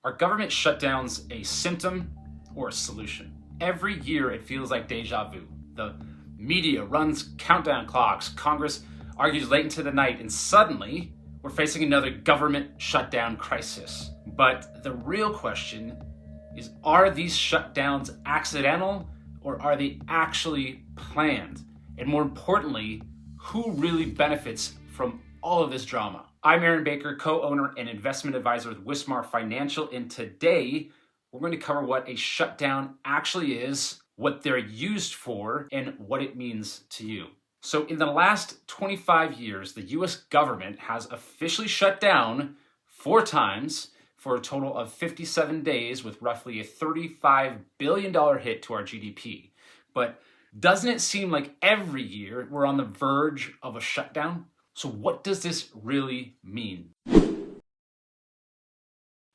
Are government shutdowns a symptom or a solution? Every year it feels like deja vu. The media runs countdown clocks, Congress argues late into the night, and suddenly we're facing another government shutdown crisis. But the real question is, are these shutdowns accidental or are they actually planned? And more importantly, who really benefits from all of this drama? I'm Aaron Baker, co-owner and investment advisor with Wismar Financial, and today we're going to cover what a shutdown actually is, what they're used for, and what it means to you. So in the last 25 years, the US government has officially shut down 4 times for a total of 57 days with roughly a $35 billion hit to our GDP. But doesn't it seem like every year we're on the verge of a shutdown? So what does this really mean?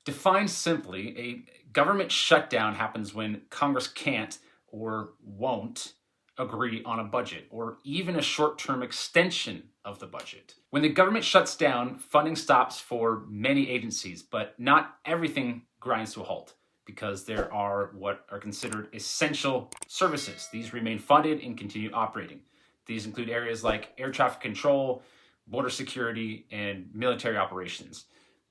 Defined simply, a government shutdown happens when Congress can't or won't agree on a budget or even a short-term extension of the budget. When the government shuts down, funding stops for many agencies, but not everything grinds to a halt because there are what are considered essential services. These remain funded and continue operating. These include areas like air traffic control, border security, and military operations.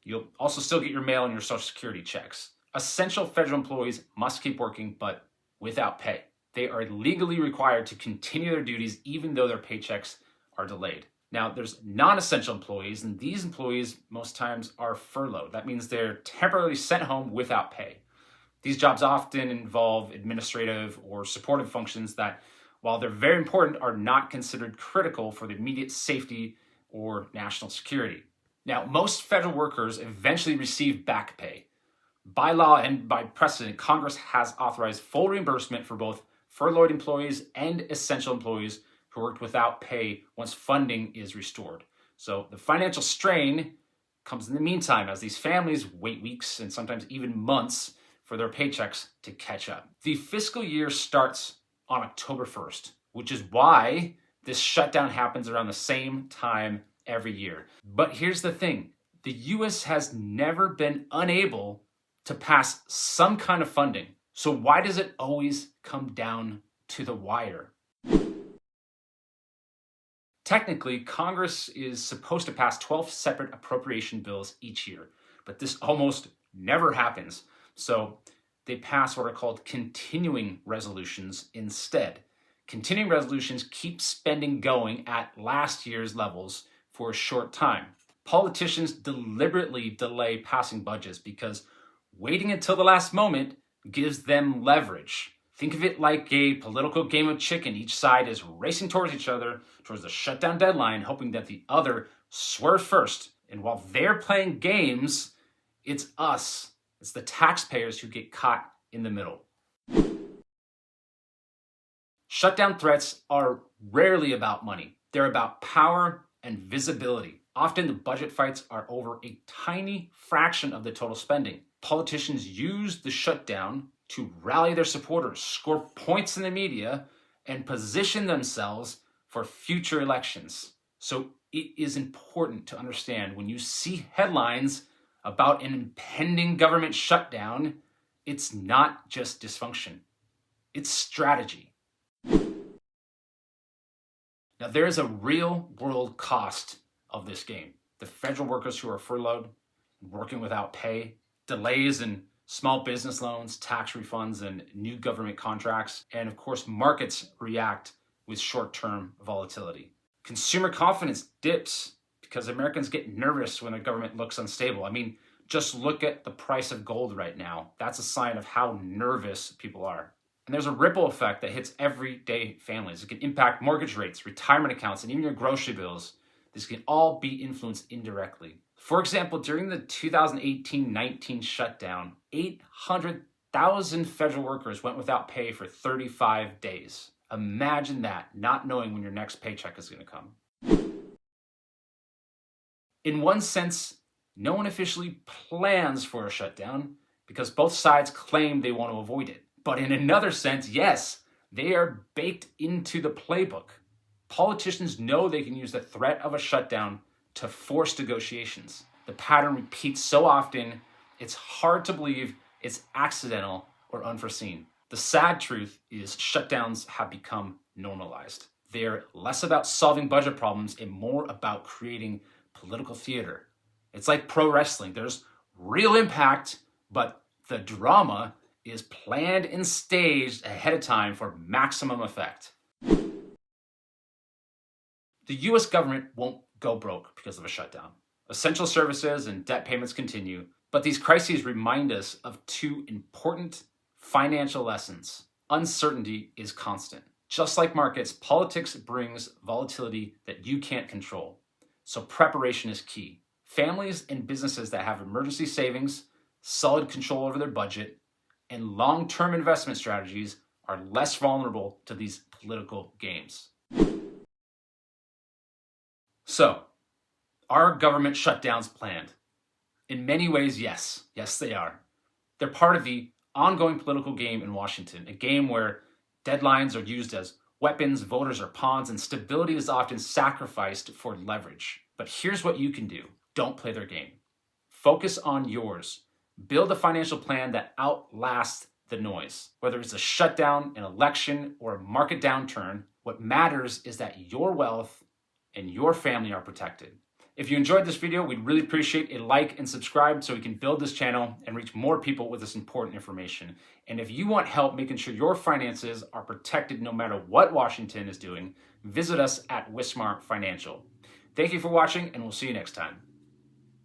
You'll also still get your mail and your Social Security checks. Essential federal employees must keep working, but without pay. They are legally required to continue their duties even though their paychecks are delayed. Now, there's non-essential employees, and these employees most times are furloughed. That means they're temporarily sent home without pay. These jobs often involve administrative or supportive functions that, while they're very important, are not considered critical for the immediate safety or national security. Now, most federal workers eventually receive back pay. By law and by precedent, Congress has authorized full reimbursement for both furloughed employees and essential employees who worked without pay once funding is restored. So the financial strain comes in the meantime as these families wait weeks and sometimes even months for their paychecks to catch up. The fiscal year starts on October 1st, which is why this shutdown happens around the same time every year. But here's the thing, the US has never been unable to pass some kind of funding. So why does it always come down to the wire? Technically, Congress is supposed to pass 12 separate appropriation bills each year, but this almost never happens. So they pass what are called continuing resolutions instead. Continuing resolutions keep spending going at last year's levels for a short time. Politicians deliberately delay passing budgets because waiting until the last moment gives them leverage. Think of it like a political game of chicken. Each side is racing towards each other, towards the shutdown deadline, hoping that the other swerves first. And while they're playing games, it's us, it's the taxpayers who get caught in the middle. Shutdown threats are rarely about money. They're about power and visibility. Often the budget fights are over a tiny fraction of the total spending. Politicians use the shutdown to rally their supporters, score points in the media, and position themselves for future elections. So it is important to understand when you see headlines about an impending government shutdown, it's not just dysfunction, it's strategy. Now, there is a real world cost of this game. The federal workers who are furloughed, working without pay, delays in small business loans, tax refunds, and new government contracts. And of course, markets react with short-term volatility. Consumer confidence dips because Americans get nervous when the government looks unstable. I mean, just look at the price of gold right now. That's a sign of how nervous people are. And there's a ripple effect that hits everyday families. It can impact mortgage rates, retirement accounts, and even your grocery bills. This can all be influenced indirectly. For example, during the 2018-19 shutdown, 800,000 federal workers went without pay for 35 days. Imagine that, not knowing when your next paycheck is going to come. In one sense, no one officially plans for a shutdown because both sides claim they want to avoid it. But in another sense, yes, they are baked into the playbook. Politicians know they can use the threat of a shutdown to force negotiations. The pattern repeats so often, It's hard to believe it's accidental or unforeseen. The sad truth is shutdowns have become normalized. They're less about solving budget problems and more about creating political theater. It's like pro wrestling. There's real impact, but the drama is planned and staged ahead of time for maximum effect. The US government won't go broke because of a shutdown. Essential services and debt payments continue, but these crises remind us of two important financial lessons. Uncertainty is constant. Just like markets, politics brings volatility that you can't control. So preparation is key. Families and businesses that have emergency savings, solid control over their budget, and long-term investment strategies are less vulnerable to these political games. So, are government shutdowns planned? In many ways, yes. Yes, they are. They're part of the ongoing political game in Washington, a game where deadlines are used as weapons, voters are pawns, and stability is often sacrificed for leverage. But here's what you can do. Don't play their game. Focus on yours. Build a financial plan that outlasts the noise. Whether it's a shutdown, an election, or a market downturn, what matters is that your wealth and your family are protected. If you enjoyed this video, we'd really appreciate a like and subscribe so we can build this channel and reach more people with this important information. And if you want help making sure your finances are protected no matter what Washington is doing, visit us at Wismar Financial. Thank you for watching, and we'll see you next time.